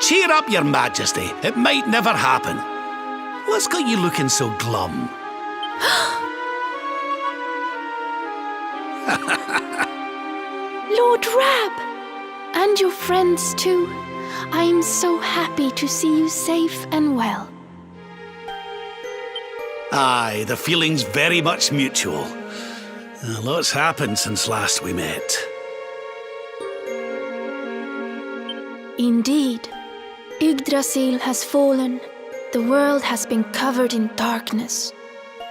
Cheer up, Your Majesty. It might never happen. What's got you looking so glum? Lord Rab! And your friends too. I'm so happy to see you safe and well. Aye, the feeling's very much mutual. A lot's happened since last we met. Indeed. Yggdrasil has fallen. The world has been covered in darkness.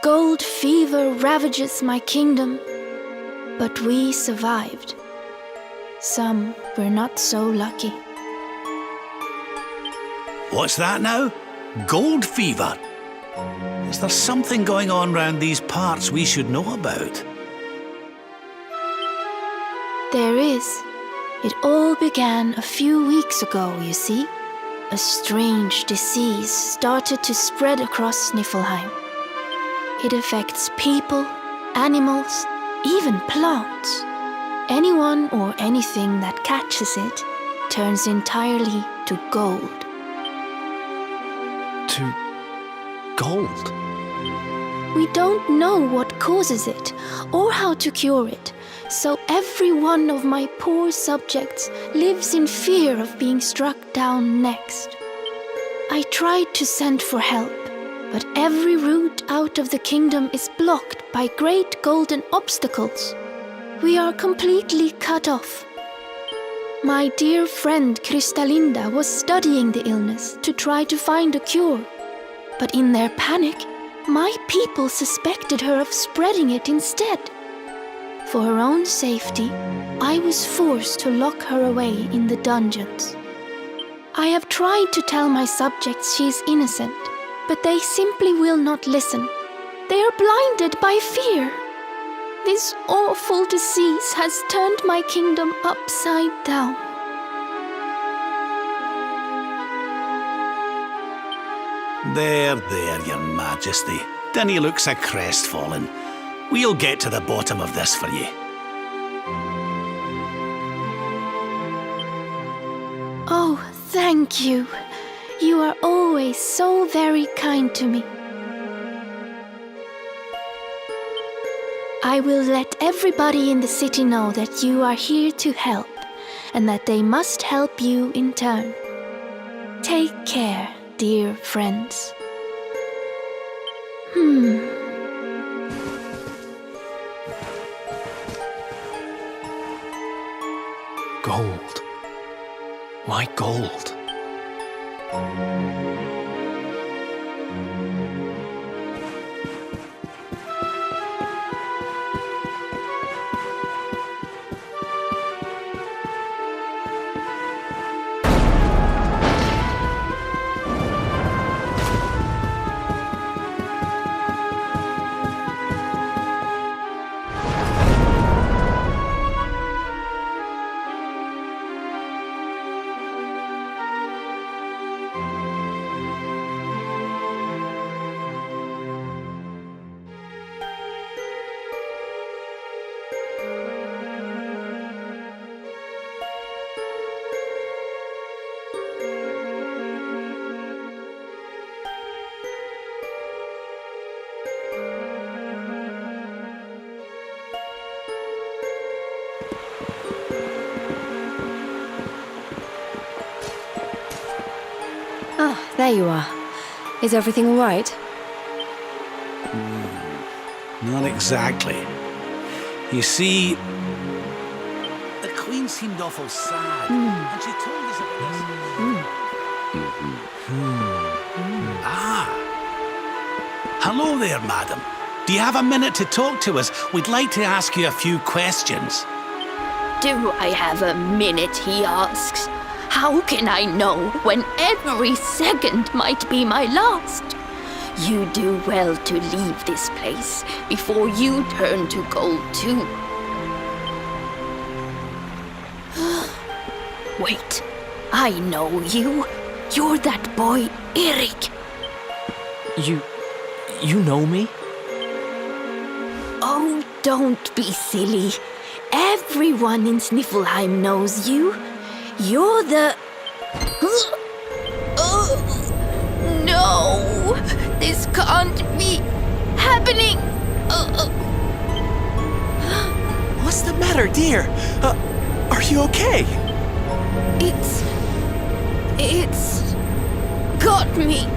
Gold fever ravages my kingdom. But we survived. Some were not so lucky. What's that now? Gold fever? Is there something going on round these parts we should know about? There is. It all began a few weeks ago, you see. A strange disease started to spread across Niflheim. It affects people, animals, even plants. Anyone or anything that catches it turns entirely to gold. To gold? We don't know what causes it or how to cure it, so every one of my poor subjects lives in fear of being struck down next. I tried to send for help, but every route out of the kingdom is blocked by great golden obstacles. We are completely cut off. My dear friend Kristalinda was studying the illness to try to find a cure, but in their panic, my people suspected her of spreading it instead. For her own safety, I was forced to lock her away in the dungeons. I have tried to tell my subjects she is innocent, but they simply will not listen. They are blinded by fear. This awful disease has turned my kingdom upside down. There, Your Majesty. Dinna look so crestfallen. We'll get to the bottom of this for you. Oh, thank you. You are always so very kind to me. I will let everybody in the city know that you are here to help, and that they must help you in turn. Take care, dear friends. Gold. Why gold? Ah, there you are. Is everything all right? Not exactly. You see, the Queen seemed awful sad, and she told us about this. Ah. Hello there, madam. Do you have a minute to talk to us? We'd like to ask you a few questions. Do I have a minute, he asks. How can I know when every second might be my last? You do well to leave this place before you turn to gold too. Wait, I know you. You're that boy, Erick. You know me? Oh, don't be silly. Everyone in Sniffelheim knows you. You're the... No! This can't be happening! What's the matter, dear? Are you okay? It's got me.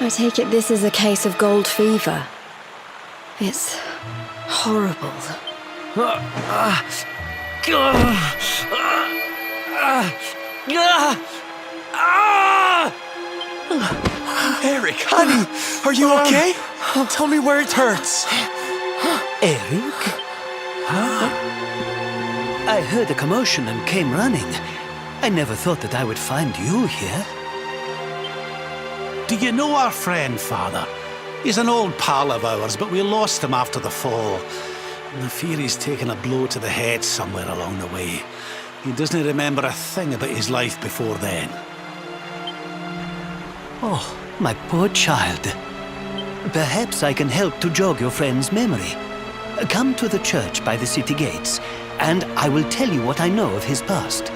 I take it this is a case of gold fever. It's horrible. Erick, honey, are you okay? Tell me where it hurts. Erick? I heard a commotion and came running. I never thought that I would find you here. Do you know our friend, Father? He's an old pal of ours, but we lost him after the fall. And I fear he's taken a blow to the head somewhere along the way. He doesn't remember a thing about his life before then. Oh, my poor child. Perhaps I can help to jog your friend's memory. Come to the church by the city gates, and I will tell you what I know of his past.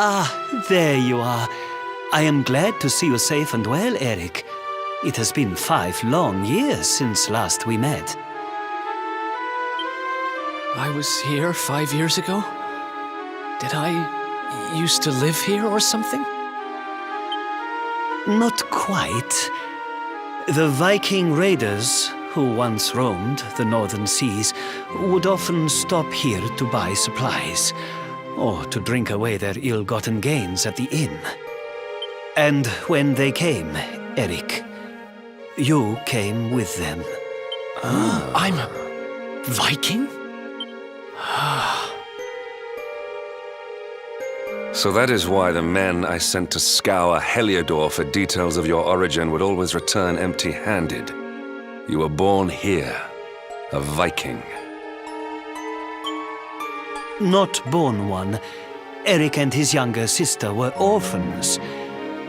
Ah, there you are. I am glad to see you safe and well, Erick. It has been 5 long years since last we met. I was here 5 years ago? Did I used to live here or something? Not quite. The Viking raiders, who once roamed the northern seas, would often stop here to buy supplies, or to drink away their ill-gotten gains at the inn. And when they came, Erick, you came with them. I'm a Viking? So that is why the men I sent to scour Heliodor for details of your origin would always return empty-handed. You were born here, a Viking. Not born one. Erick and his younger sister were orphans.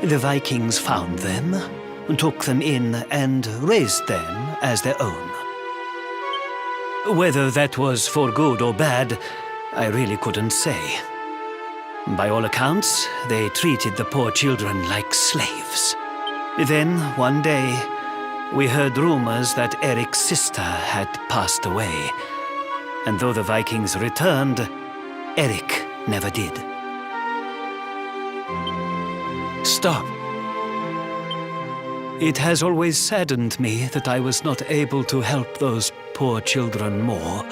The Vikings found them, took them in, and raised them as their own. Whether that was for good or bad, I really couldn't say. By all accounts, they treated the poor children like slaves. Then, one day, we heard rumors that Erick's sister had passed away. And though the Vikings returned, Erick never did. Stop. It has always saddened me that I was not able to help those poor children more.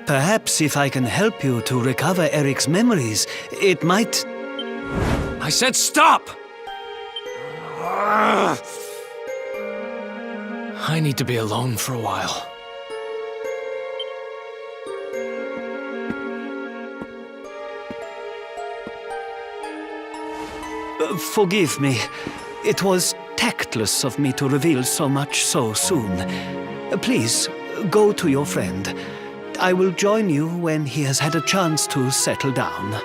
Perhaps if I can help you to recover Erick's memories, it might... I said stop! I need to be alone for a while. Forgive me. It was tactless of me to reveal so much so soon. Please, go to your friend. I will join you when he has had a chance to settle down.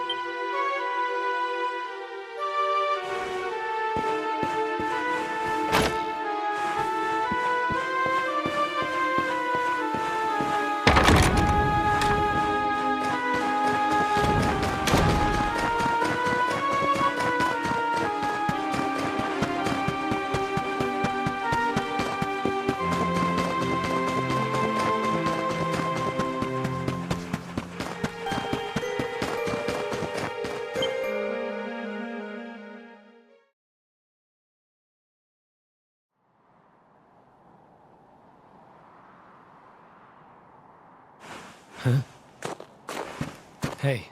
Hey,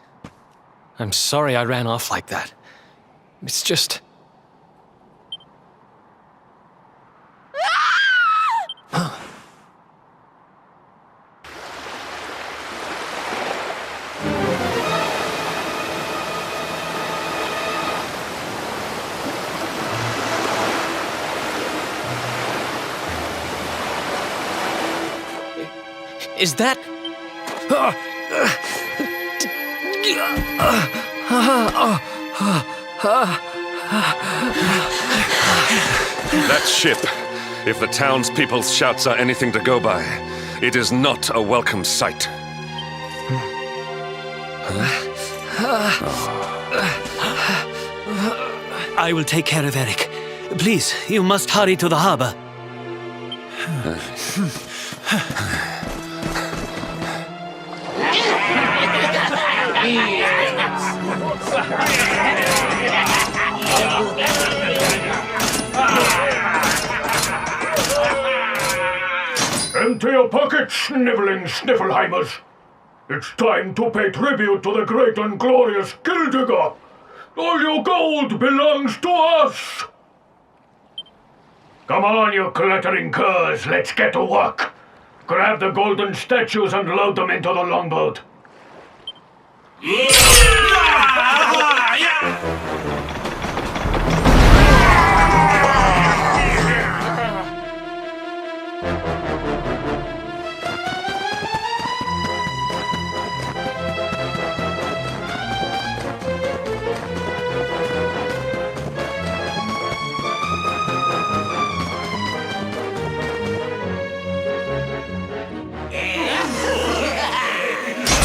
I'm sorry I ran off like that. It's just... Is that... That ship, if the townspeople's shouts are anything to go by, it is not a welcome sight. I will take care of Erick. Please, you must hurry to the harbor. Empty your pockets, sniveling Sniffelheimers. It's time to pay tribute to the great and glorious Gildigger. All your gold belongs to us. Come on, you glittering curs, let's get to work. Grab the golden statues and load them into the longboat.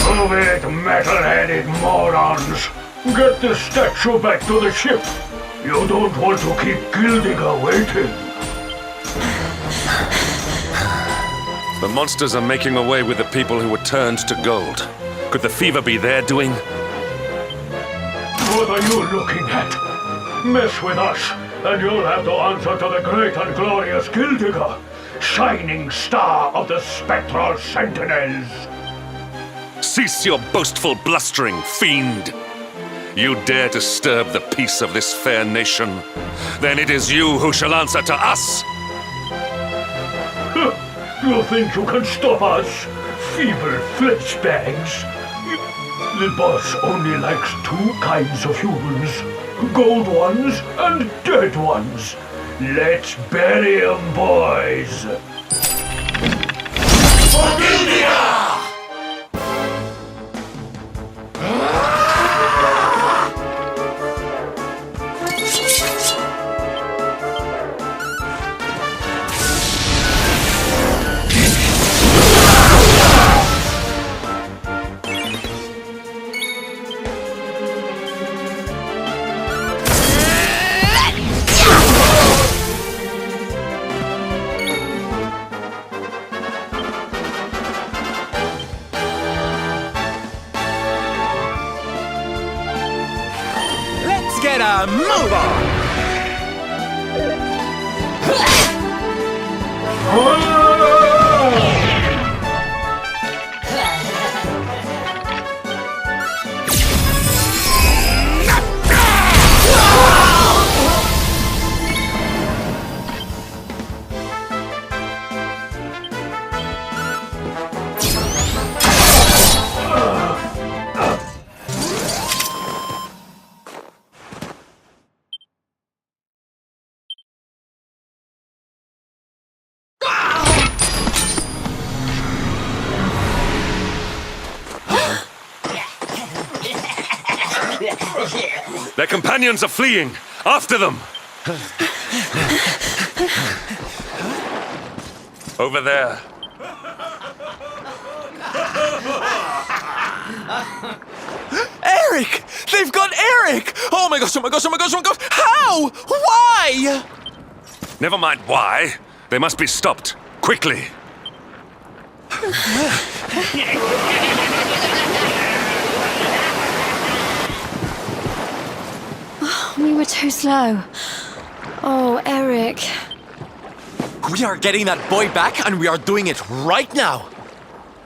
Move it, metal-headed morons! Get the statue back to the ship! You don't want to keep Gildigger waiting! The monsters are making away with the people who were turned to gold. Could the fever be their doing? What are you looking at? Mess with us, and you'll have to answer to the great and glorious Gildigger, shining star of the spectral sentinels! Cease your boastful blustering, fiend! You dare disturb the peace of this fair nation? Then it is you who shall answer to us! You think you can stop us? Feeble fleshbags! The boss only likes two kinds of humans. Gold ones and dead ones. Let's bury 'em, boys! For Gildigger! Get a move on! Their companions are fleeing! After them! Over there. Erick! They've got Erick! Oh my gosh, oh my gosh, oh my gosh, oh my gosh! How? Why? Never mind why. They must be stopped. Quickly. We were too slow. Oh, Erick. We are getting that boy back, and we are doing it right now.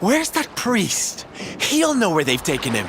Where's that priest? He'll know where they've taken him.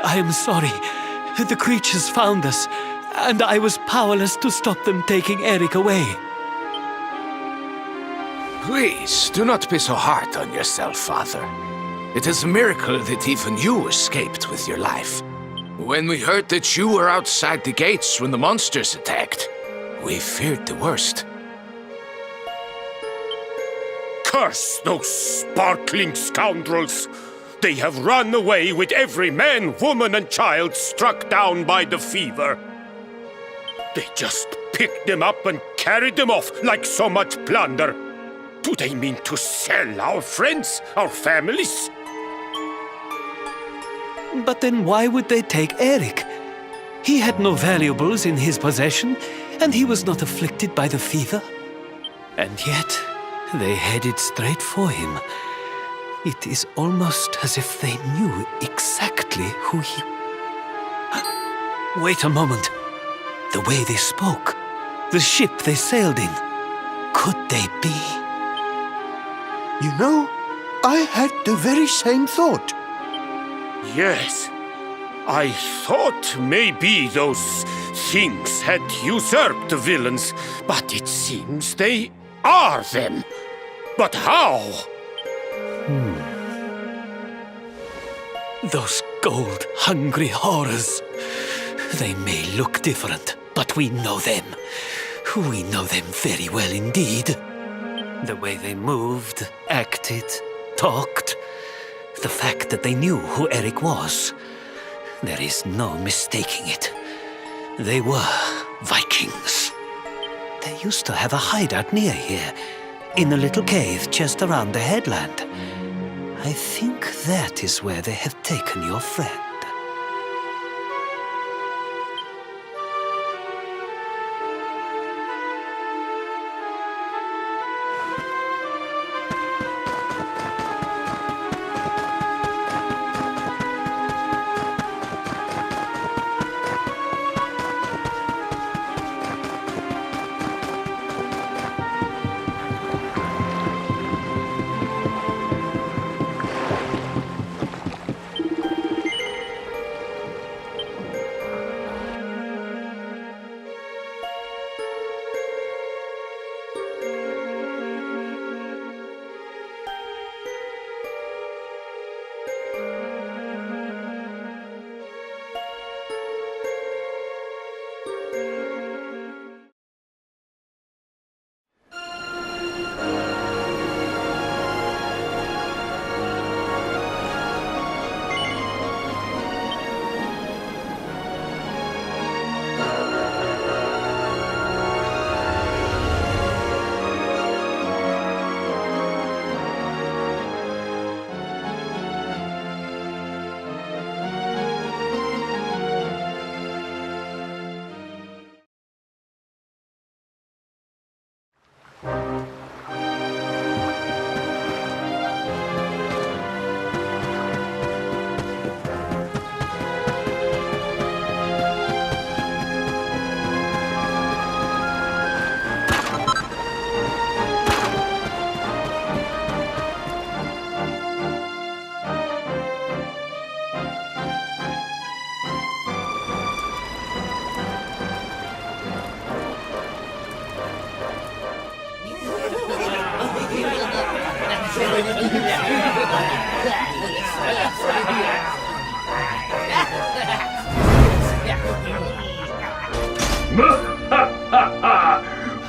I am sorry. The creatures found us, and I was powerless to stop them taking Erick away. Please, do not be so hard on yourself, Father. It is a miracle that even you escaped with your life. When we heard that you were outside the gates when the monsters attacked, we feared the worst. Curse those sparkling scoundrels! They have run away with every man, woman, and child struck down by the fever. They just picked them up and carried them off like so much plunder. Do they mean to sell our friends, our families? But then why would they take Erick? He had no valuables in his possession, and he was not afflicted by the fever. And yet, they headed straight for him. It is almost as if they knew exactly who he... Wait a moment. The way they spoke, the ship they sailed in, could they be? You know, I had the very same thought. Yes. I thought maybe those things had usurped the villains, but it seems they are them. But how? Those gold-hungry horrors. They may look different, but we know them. We know them very well indeed. The way they moved, acted, talked. The fact that they knew who Erick was. There is no mistaking it. They were Vikings. They used to have a hideout near here, in a little cave just around the headland. I think that is where they have taken your friend.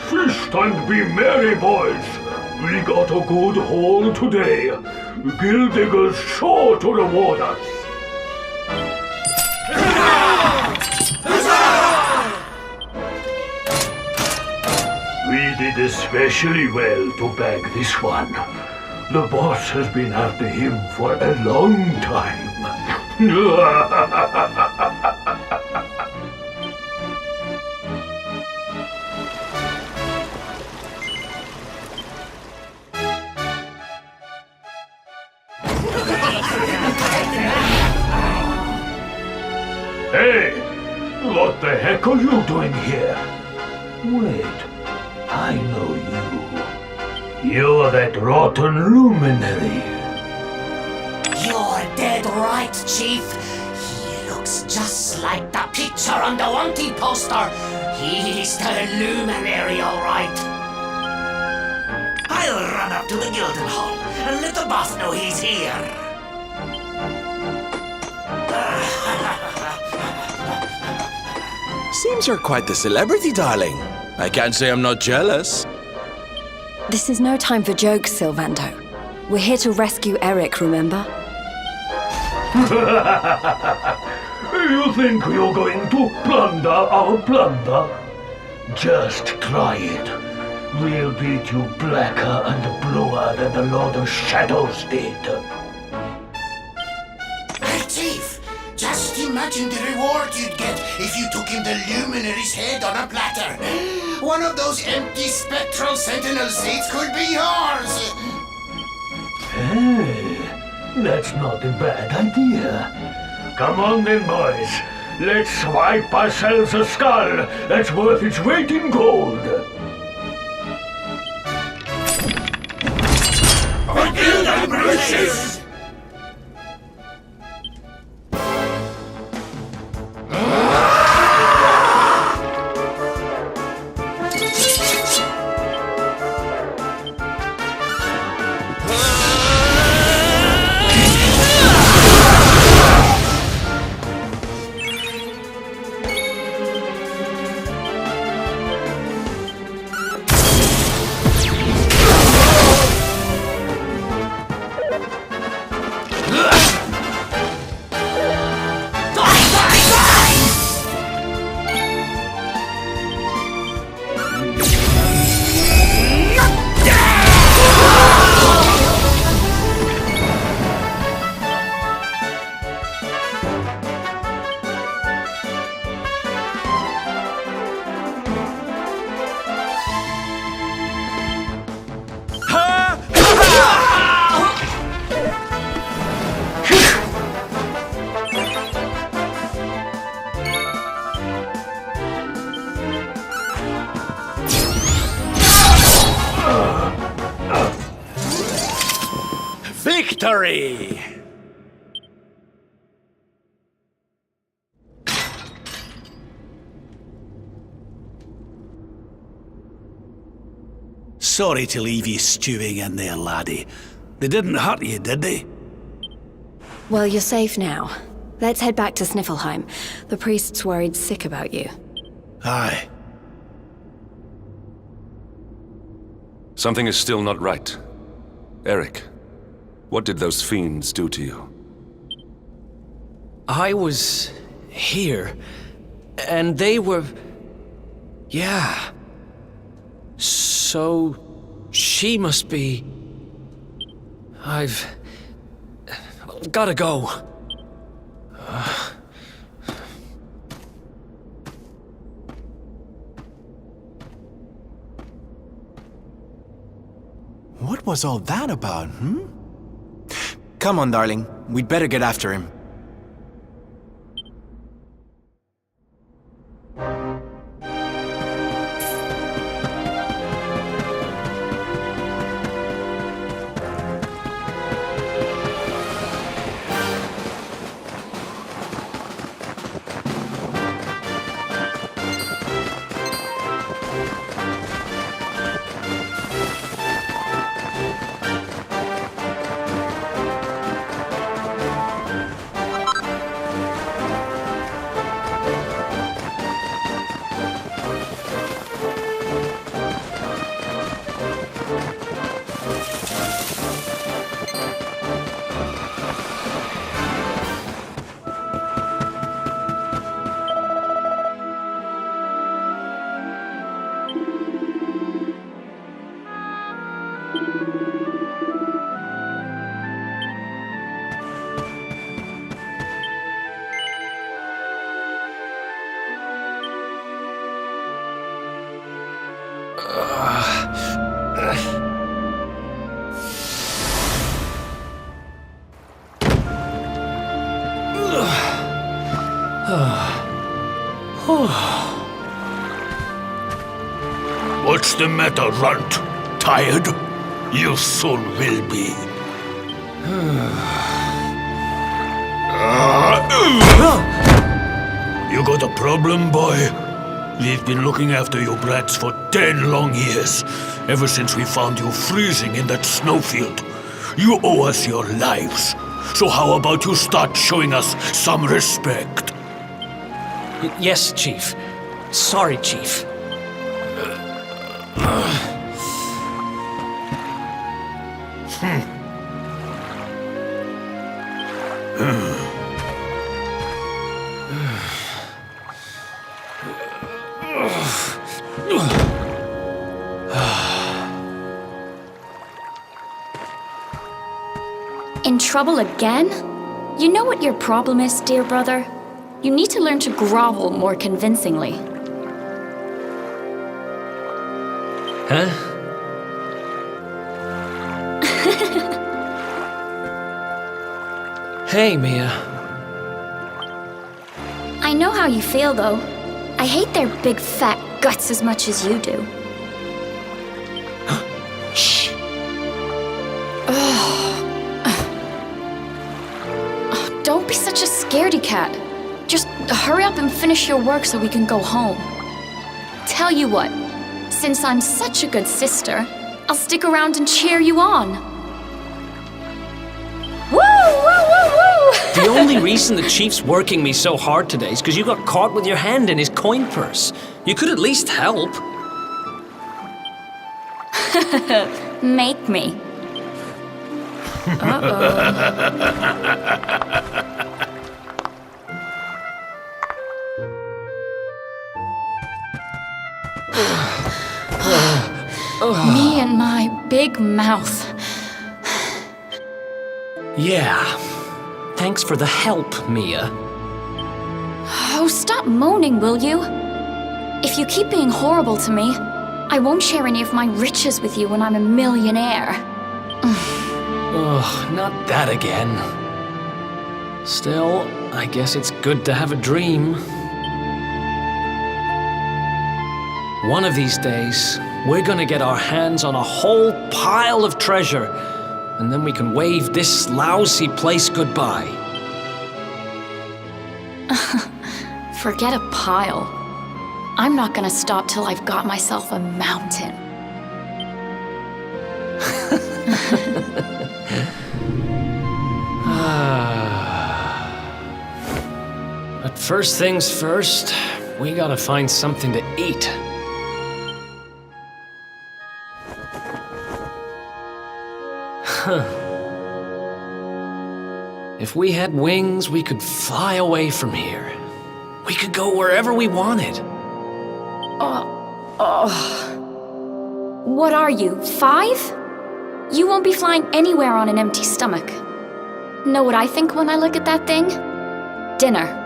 Feast and be merry, boys. We got a good haul today. Gildigger's sure to reward us. We did especially well to bag this one. The boss has been after him for a long time. Hey! What the heck are you doing here? Wait, I know you. You're that rotten luminary. You're dead right, Chief. He looks just like the picture on the wanted poster. He's the luminary, all right. I'll run up to the Guildhall and let the boss know he's here. Seems you're quite the celebrity, darling. I can't say I'm not jealous. This is no time for jokes, Sylvando. We're here to rescue Erick, remember? You think you're going to plunder our plunder? Just try it. We'll beat you blacker and bluer than the Lord of Shadows did. Hey, Chief! Just imagine the reward you'd get if you took him the luminary's head on a platter. One of those empty spectral sentinel seats could be yours! Hey, that's not a bad idea. Come on then, boys. Let's swipe ourselves a skull that's worth its weight in gold. For Guild and Bruces! Victory! Sorry to leave you stewing in there, laddie. They didn't hurt you, did they? Well, you're safe now. Let's head back to Sniffelheim. The priest's worried sick about you. Aye. Something is still not right. Erick, what did those fiends do to you? I was here, and they were... Yeah. So, she must be... I've... gotta go. What was all that about, Come on, darling. We'd better get after him. What's the matter, Runt? Tired? You soon will be. You got a problem, boy? We've been looking after you brats for 10 long years, ever since we found you freezing in that snowfield. You owe us your lives. So how about you start showing us some respect? Yes, Chief. Sorry, Chief. In trouble again? You know what your problem is, dear brother? You need to learn to grovel more convincingly. Huh? Hey, Mia. I know how you feel, though. I hate their big fat guts as much as you do. Shh. Don't be such a scaredy cat. Just hurry up and finish your work so we can go home. Tell you what, since I'm such a good sister, I'll stick around and cheer you on. Woo! Woo! Woo! Woo! The only reason the Chief's working me so hard today is because you got caught with your hand in his coin purse. You could at least help. Make me. Me and my big mouth. Yeah. Thanks for the help, Mia. Oh, stop moaning, will you? If you keep being horrible to me, I won't share any of my riches with you when I'm a millionaire. Ugh, not that again. Still, I guess it's good to have a dream. One of these days, we're gonna get our hands on a whole pile of treasure, and then we can wave this lousy place goodbye. Forget a pile. I'm not gonna stop till I've got myself a mountain. But first things first, we gotta find something to eat. If we had wings, we could fly away from here. We could go wherever we wanted. What are you, 5? You won't be flying anywhere on an empty stomach. Know what I think when I look at that thing? Dinner.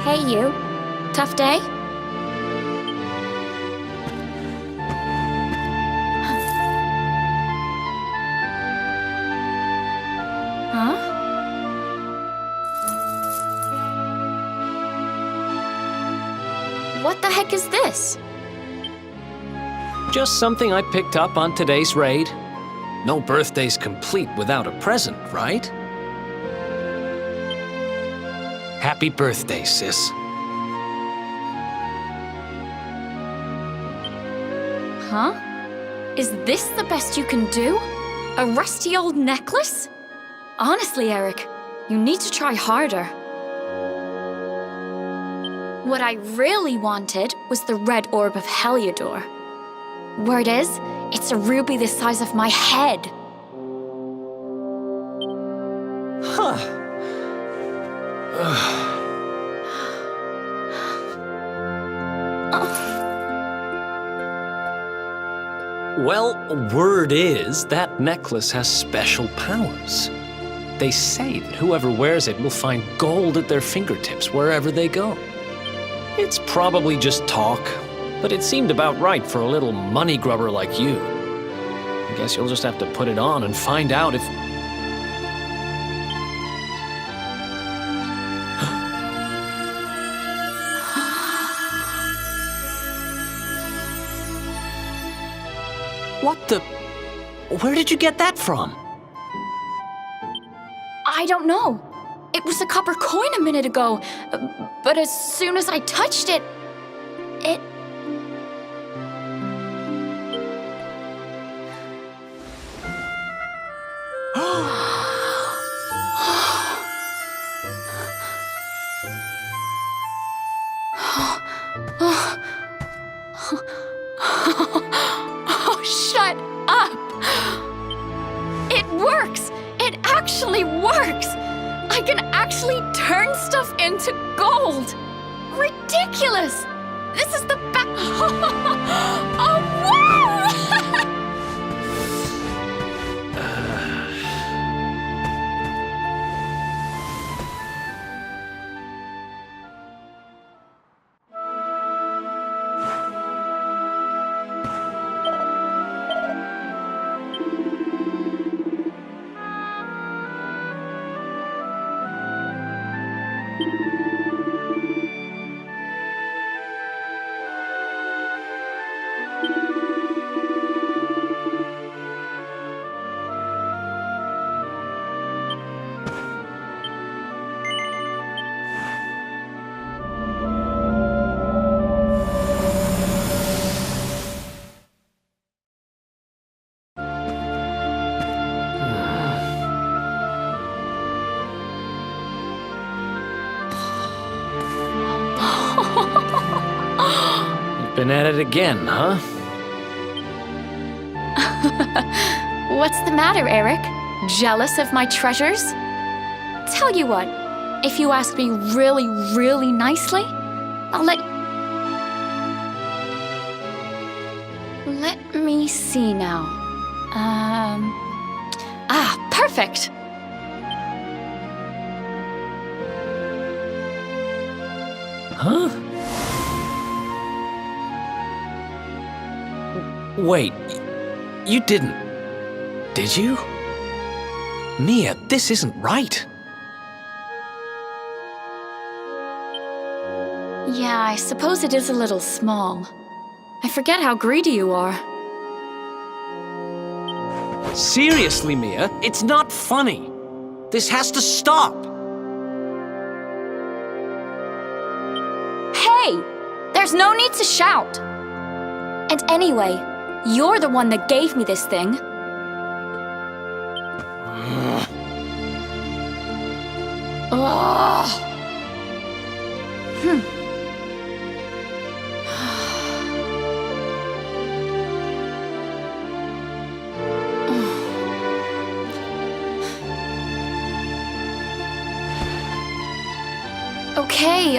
Hey, you. Tough day? Huh? What the heck is this? Just something I picked up on today's raid. No birthday's complete without a present, right? Happy birthday, sis. Huh? Is this the best you can do? A rusty old necklace? Honestly, Erick, you need to try harder. What I really wanted was the red orb of Heliodor. Word is, it's a ruby the size of my head. Huh. Well, word is that necklace has special powers. They say that whoever wears it will find gold at their fingertips wherever they go. It's probably just talk, but it seemed about right for a little money grubber like you. I guess you'll just have to put it on and find out if... What the... Where did you get that from? I don't know. It was a copper coin a minute ago, but as soon as I touched it, it... Oh, shut up! It works! It actually works! I can actually turn stuff into gold! Ridiculous! This is the Oh, wow! Been at it again, huh? What's the matter, Erick? Jealous of my treasures? Tell you what, if you ask me really, really nicely, I'll let me see now. Perfect! Huh? Wait, you didn't, did you? Mia, this isn't right. Yeah, I suppose it is a little small. I forget how greedy you are. Seriously, Mia, it's not funny. This has to stop. Hey! There's no need to shout! And anyway, you're the one that gave me this thing.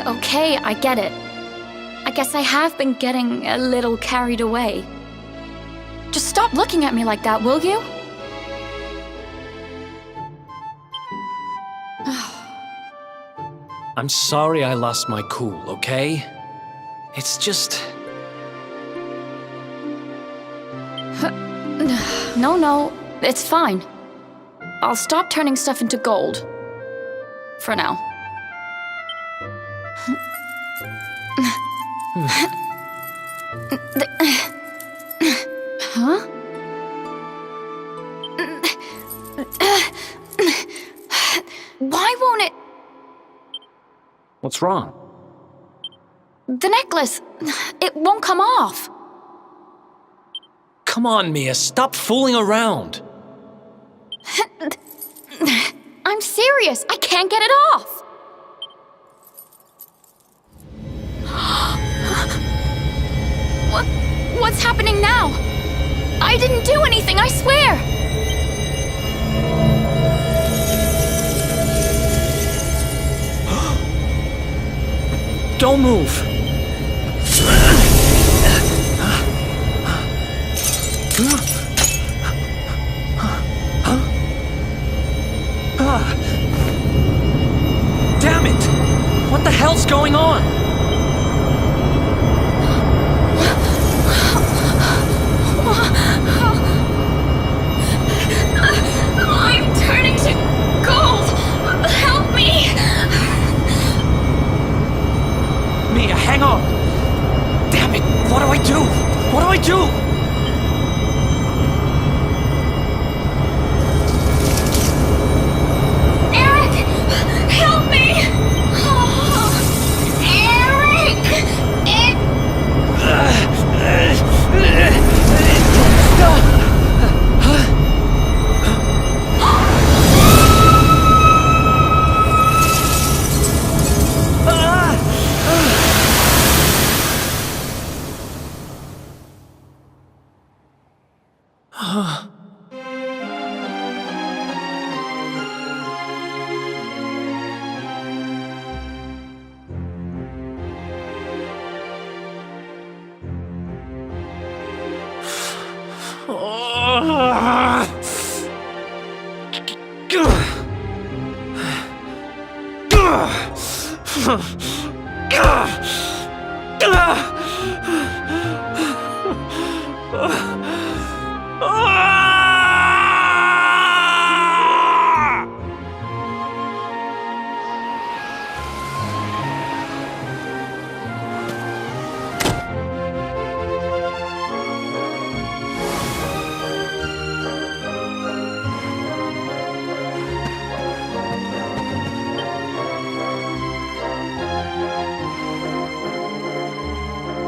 Okay, I get it. I guess I have been getting a little carried away. Just stop looking at me like that, will you? I'm sorry I lost my cool, okay? It's just... No, it's fine. I'll stop turning stuff into gold. For now. Huh? Why won't it... What's wrong? The necklace, it won't come off. Come on, Mia, stop fooling around. I'm serious, I can't get it off. What's happening now? I didn't do anything, I swear. Don't move. Damn it! What the hell's going on? I'm turning to gold! Help me! Mia, hang on! Damn it! What do I do? What do I do? Erick! Help me! Erick!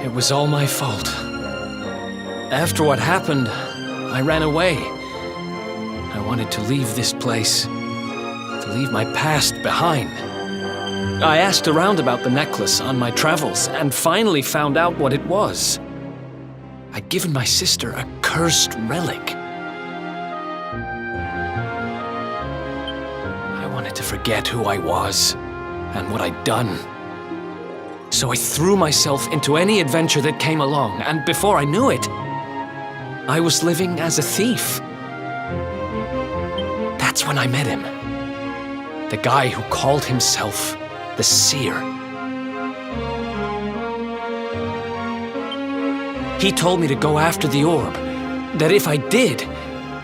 It was all my fault. After what happened, I ran away. I wanted to leave this place, to leave my past behind. I asked around about the necklace on my travels and finally found out what it was. I'd given my sister a cursed relic. I wanted to forget who I was and what I'd done. So I threw myself into any adventure that came along, and before I knew it, I was living as a thief. That's when I met him. The guy who called himself the Seer. He told me to go after the orb, that if I did,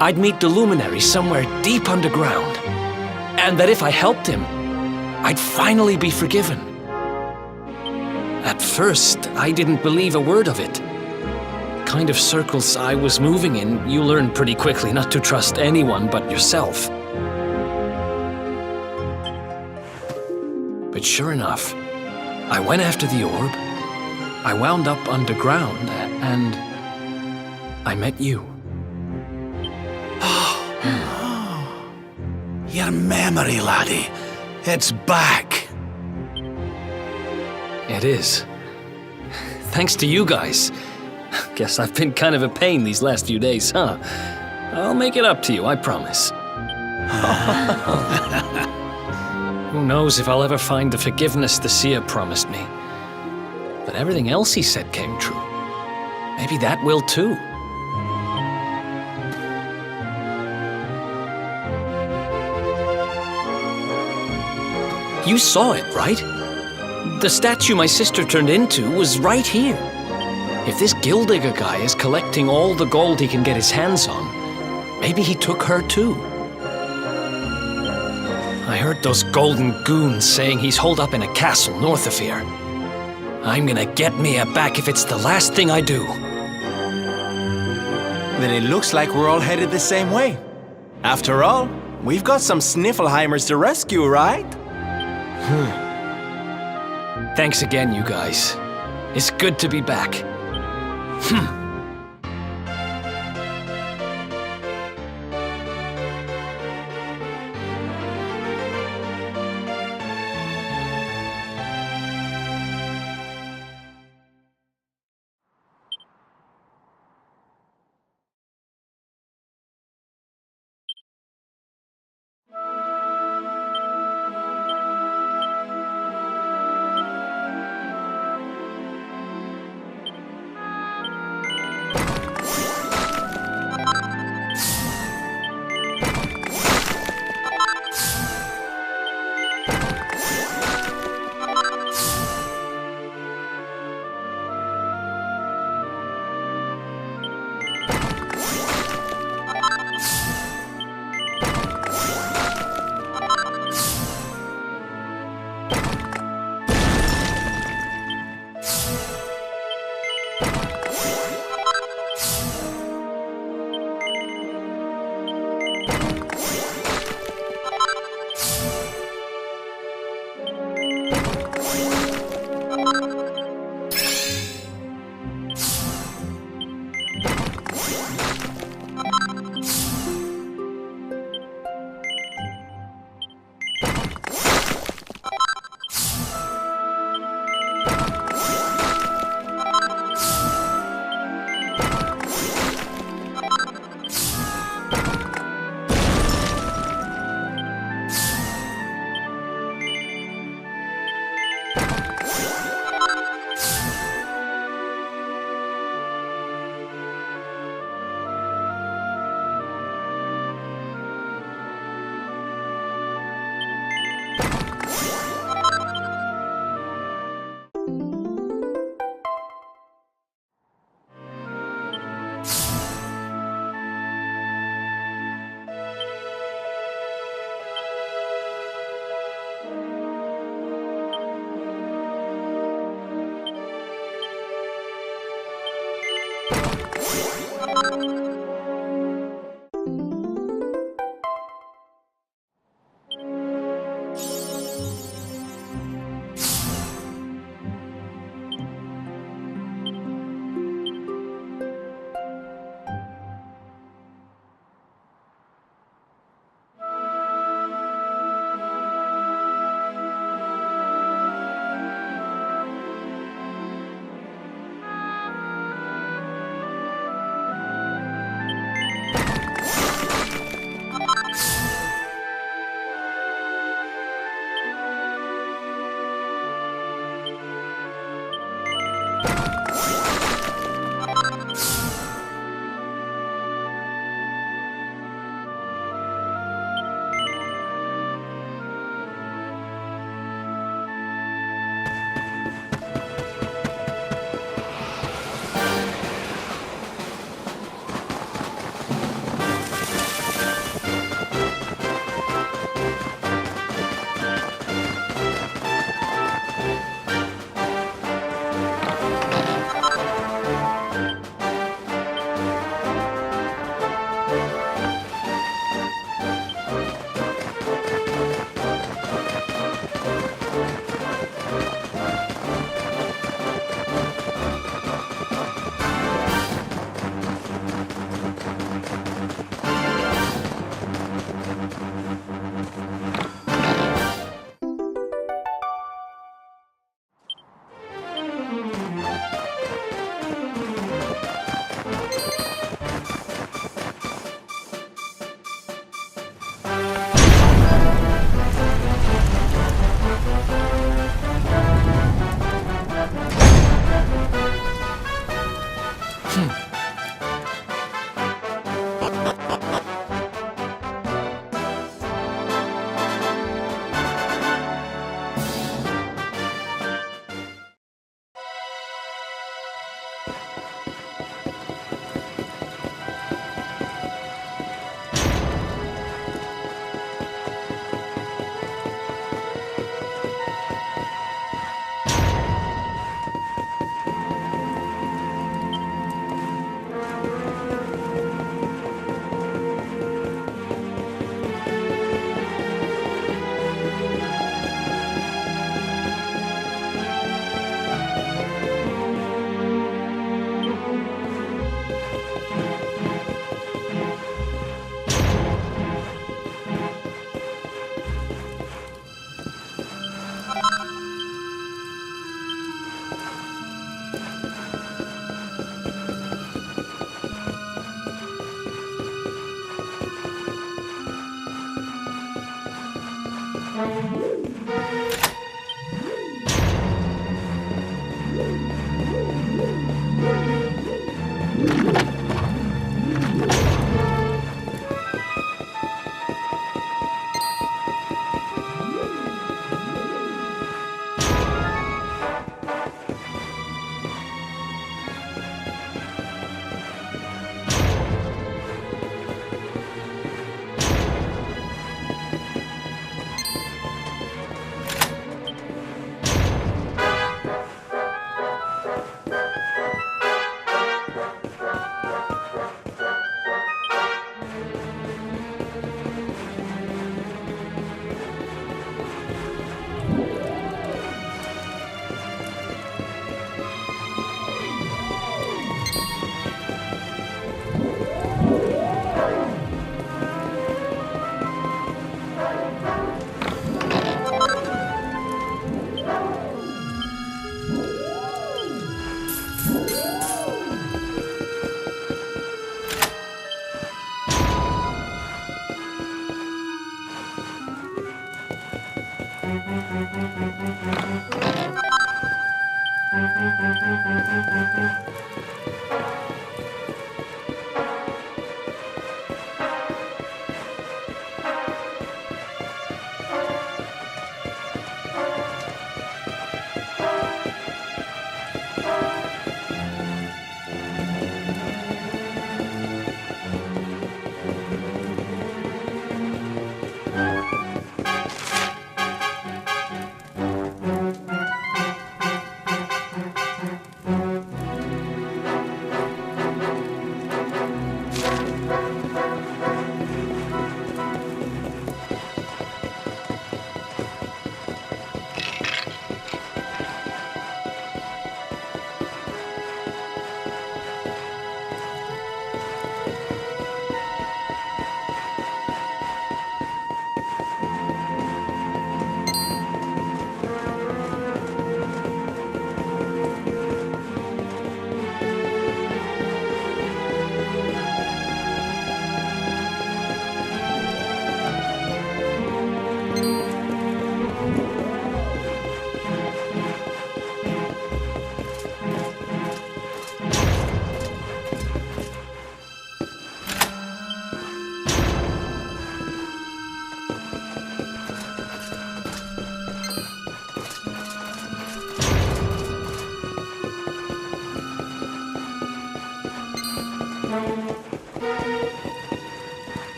I'd meet the luminary somewhere deep underground, and that if I helped him, I'd finally be forgiven. At first, I didn't believe a word of it. The kind of circles I was moving in, you learn pretty quickly not to trust anyone but yourself. But sure enough, I went after the orb, I wound up underground, and I met you. Your memory, laddie. It's back. It is. Thanks to you guys. Guess I've been kind of a pain these last few days, huh? I'll make it up to you, I promise. Who knows if I'll ever find the forgiveness the Seer promised me. But everything else he said came true. Maybe that will too. You saw it, right? The statue my sister turned into was right here. If this Gildigger guy is collecting all the gold he can get his hands on, maybe he took her too. I heard those golden goons saying he's holed up in a castle north of here. I'm gonna get Mia back if it's the last thing I do. Then it looks like we're all headed the same way. After all, we've got some Sniffelheimers to rescue, right? Thanks again, you guys. It's good to be back.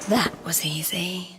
That was easy.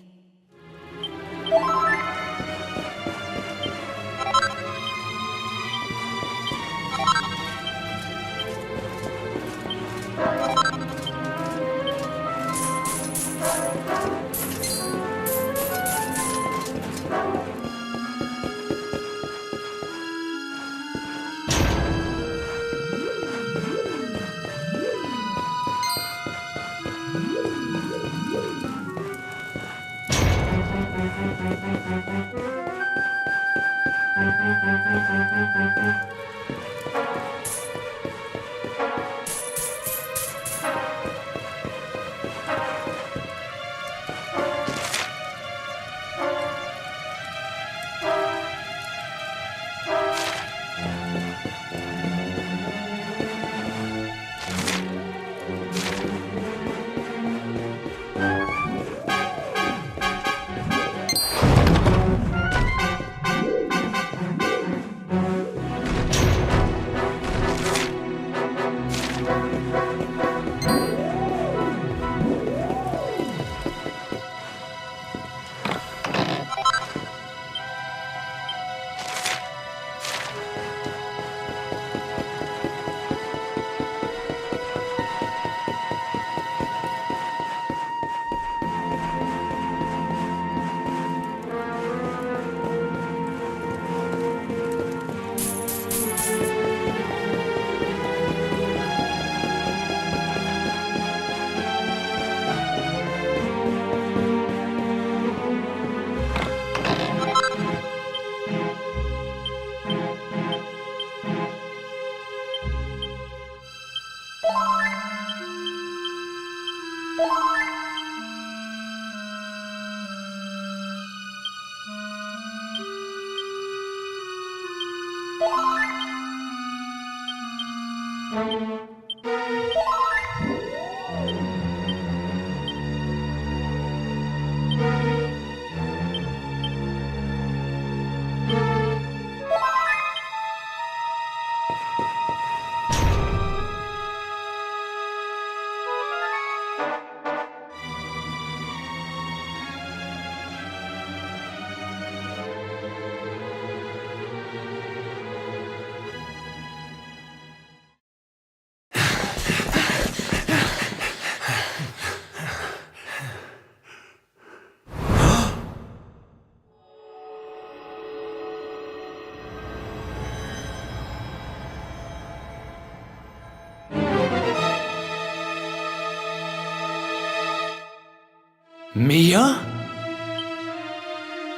Mia?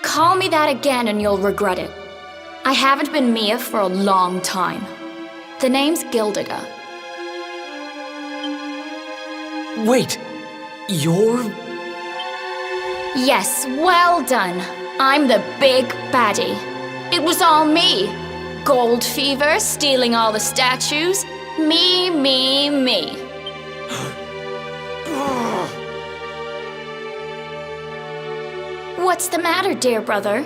Call me that again and you'll regret it. I haven't been Mia for a long time. The name's Gildiga. Wait, you're... Yes, well done. I'm the big baddie. It was all me. Gold fever, stealing all the statues. Me, me, me. What's the matter, dear brother?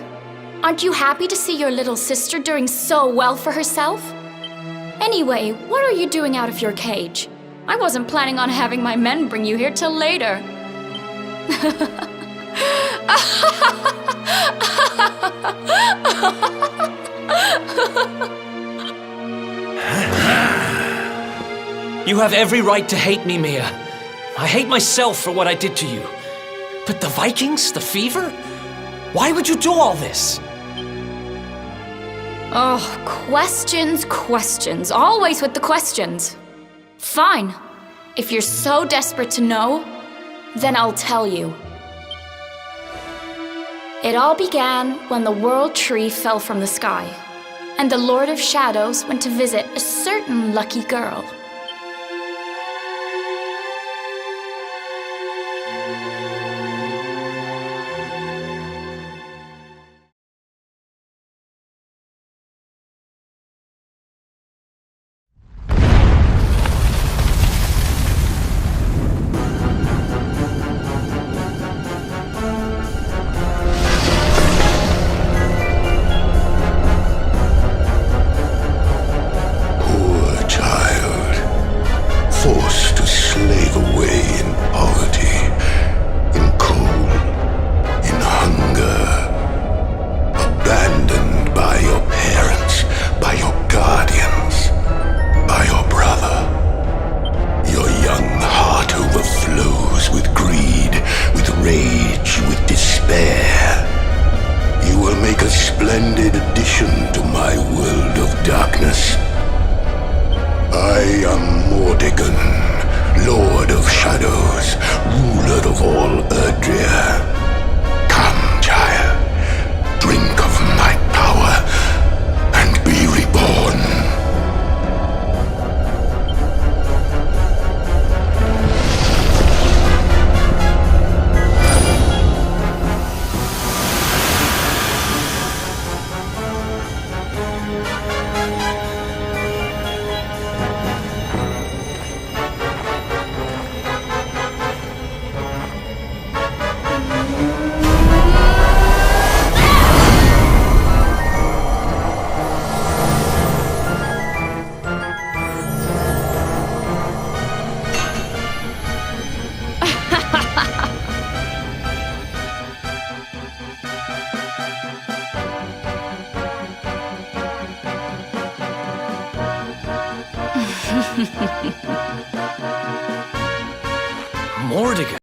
Aren't you happy to see your little sister doing so well for herself? Anyway, what are you doing out of your cage? I wasn't planning on having my men bring you here till later. You have every right to hate me, Mia. I hate myself for what I did to you. But the Vikings? The fever? Why would you do all this? Oh, questions. Always with the questions. Fine. If you're so desperate to know, then I'll tell you. It all began when the World Tree fell from the sky, and the Lord of Shadows went to visit a certain lucky girl. I am Mordegon, Lord of Shadows, ruler